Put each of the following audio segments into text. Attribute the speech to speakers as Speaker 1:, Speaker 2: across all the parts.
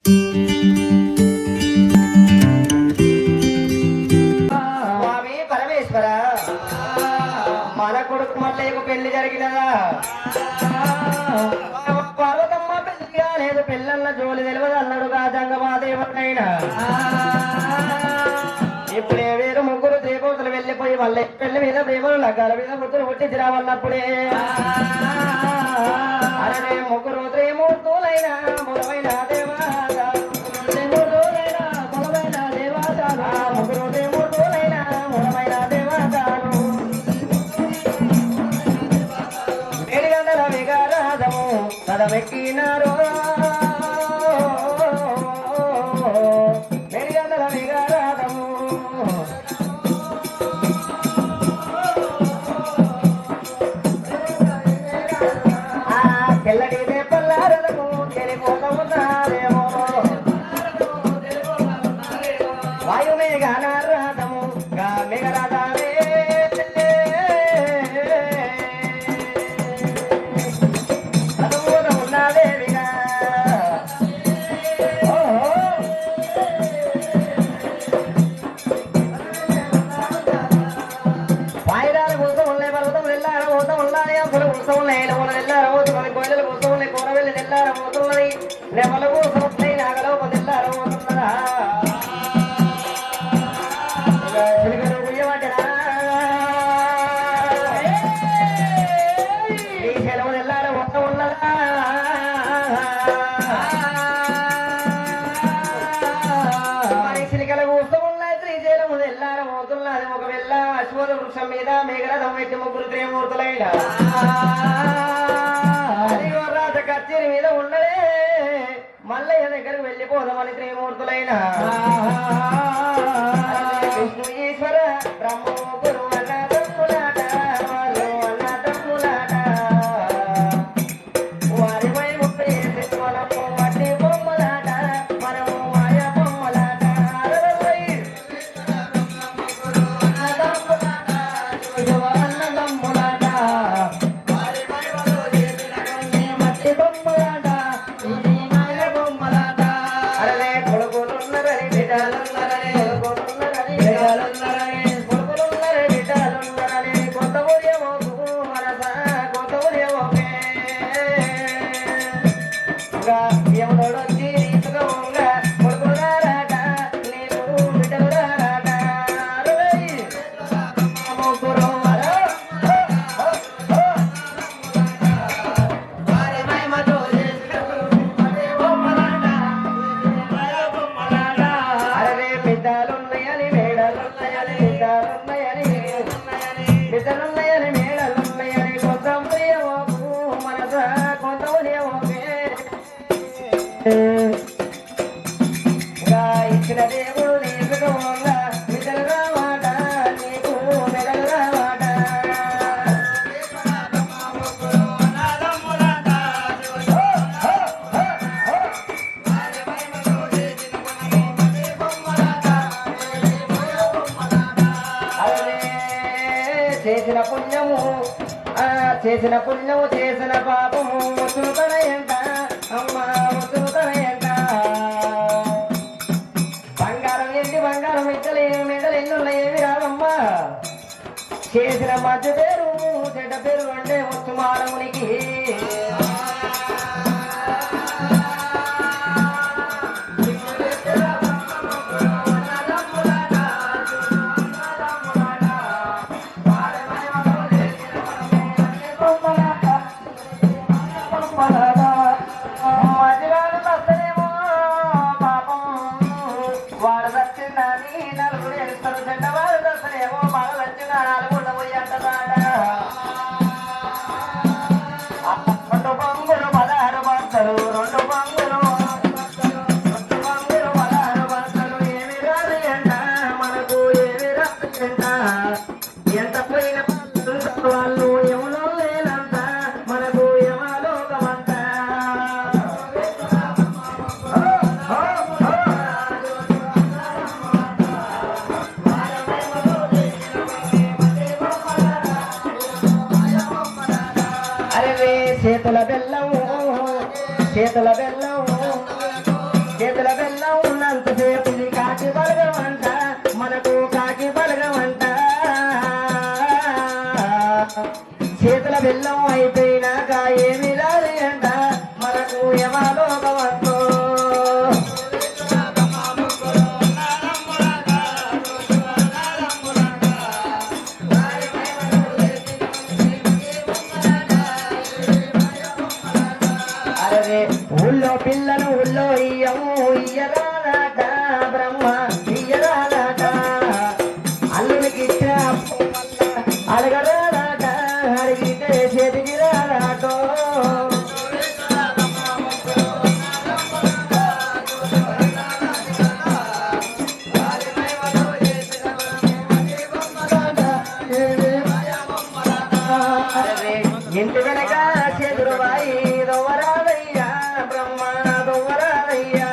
Speaker 1: స్వామి పరమేశ్వర మన కొడుకు మళ్ళీకు పెళ్లి జరిగినదా పర్వతమ్మ పెళ్లి కాలేదు పిల్లల జోలి తెలియదు అన్నాడుగా జంగమాదేవనైనా ఇప్పుడే వేరు ముగ్గురు దేవతలు వెళ్ళిపోయి వాళ్ళ పెళ్లి మీద ప్రేమలు లగ్గాల మీద ముగ్గురు పుట్టించి రావన్నప్పుడే అరే ముగ్గురు త్రేమూర్తులైనా మురమైన దేవాదాలు ముగ్గురు త్రేమూర్తులైనా మురమైన దేవాదాలు 7 గంటల విగారాధము కదమెక్కినారో వృక్షం మీద మేఘరథం పెట్టి ముగ్గురు త్రేమూర్తులైన రాజ కచేరి మీద ఉండలే మల్లయ్య దగ్గరకు వెళ్ళిపోదామని త్రేమూర్తులైన విష్ణు ఈశ్వర బ్రహ్మ ముగ్గురు అన్న తమ్ములాట వాళ్ళు అన్న తమ్ములాట వారి వైపు మనము మట్టి బొమ్మలాట మనము మాయా బొమ్మలాట చేసిన పుణ్యము చేసిన పాపము వసుతనయంట అమ్మ వసుతనయంట బంగారం ఏంటి బంగారం ఇచ్చలే మెడలు ఎన్నున్నాయేమి రావమ్మా చేసిన మంచి పేరు చెడ్డ పేరు అంటే వచ్చు మానవునికి ఎంత పోయిన వాళ్ళు ఎవరో లేనంత మనకు యమలోకమంత చేతుల బెల్లము చేతుల బెల్లం ఉన్నంతసేపు ఇది కాకి బలగమంట మనకు కాకి బలగమంట చేతుల బెల్లం అయిపోయినాక ఏమి రాలి అంట మనకు యమలోకమంటూ ఊళ్ళో పిల్లను ఊళ్ళో ఇయ్యము ఇయ్యరాలట బ్రహ్మ ఇయ్యరాలట అల్లునికి ఇచ్చిన అడగరాలట అడిగితే చేతికి రాలటో ఇంటి వెనక చేతులు బాయి దొవరాలయ్యా బ్రహ్మ దొవరాలయ్యా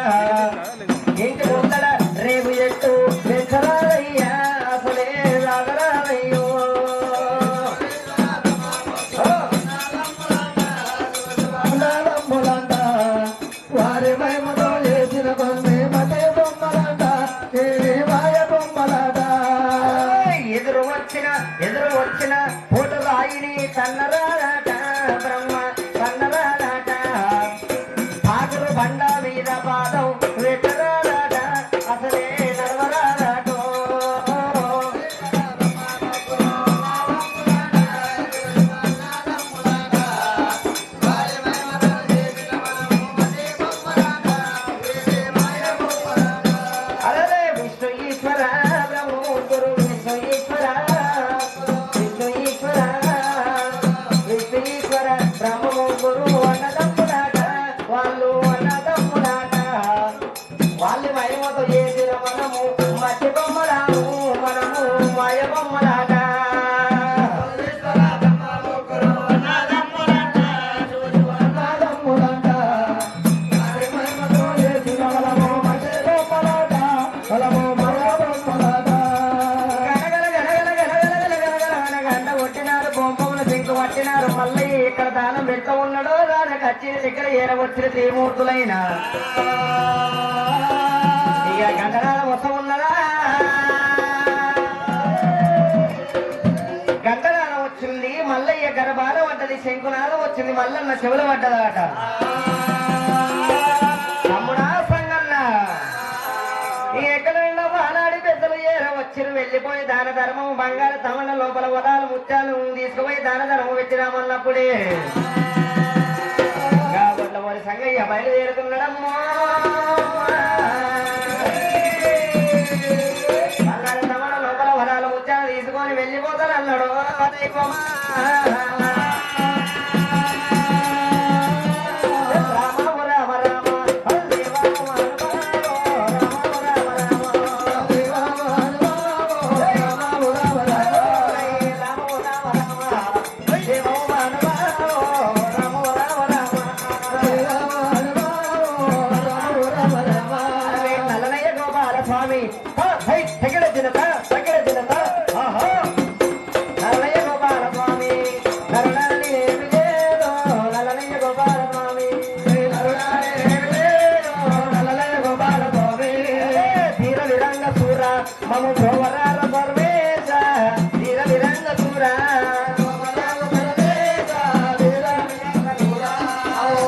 Speaker 1: ఇంటి ముందర రేపు ఎట్టు వెచ్చరాలయ్యా అసలే రాగరాలయ్యో వారి మహిమతో చేసిన కొన్ని మతే బొమ్మలాట మాయ బొమ్మలాట ఎదురు వచ్చిన పూట రాయిని తన్నరాట బ్రహ్మ తన్నరాట పాకులు బండ మీద పాదం వెట్టరాట అసలే నడవరాటో అదే విష్ణు ఈశ్వర బ్రహ్మోత్తరు విష్ణు ఈశ్వర బ్రహ్మముగ్గురు అన్నదమ్ములాట వాళ్ళు అన్నదమ్ములాట వాళ్ళు మహిమతో చేసిన మనము మట్టి బొమ్మలాము మనము మాయ బొమ్మలాట పట్టినారు మళ్ళీ ఇక్కడ దానం పెడతా ఉన్నాడో దానికి వచ్చిన ఇక్కడ ఏరవచ్చిన త్రిమూర్తులైన ఇక గంటనాథం వస్తా ఉన్నదా గంటనాథం వచ్చింది మల్లయ్య గర్భాన పడ్డది శంకునాథం వచ్చింది మల్లన్న చెవులు పడ్డదాట తమ్ముడా సంగన్న ఎక్కడైనా వానాడి పెద్దలు ఏరవచ్చిన వెళ్ళిపోయి దాన ధర్మం బంగారు తమన లోపల వదాలు ముత్యాలు తీసుకుపోయి దాన ధర్మం పెట్టినామన్నప్పుడే కాబట్టి మరి సంగయ్య బయలుదేరుతున్నాడమ్మో బంగారు తమన లోపల వదాలు ముత్యాలు తీసుకొని వెళ్ళిపోతానన్నాడు స్వామి తగిన దినత ఆహా నల్లయ్య గోపాల స్వామి నరుణాన్ని ఏమి లేదో నల్లయ్య గోపాల స్వామి నల్లయ్య గోపాల స్వామి తీర విరంగ సూర మము ప్రోవరాల పరమేశ తీర విరంగ సూర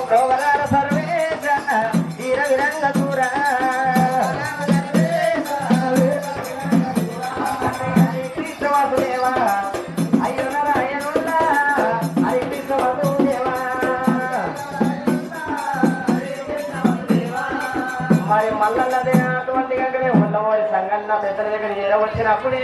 Speaker 1: ప్రోవరాల సర్వేశ తీర విరంగ సూర మరి మల్లన్నదే అటువంటి గంటనే ఉన్నవాడి సంగన్న పెద్దల దగ్గర చేరవచ్చినప్పుడే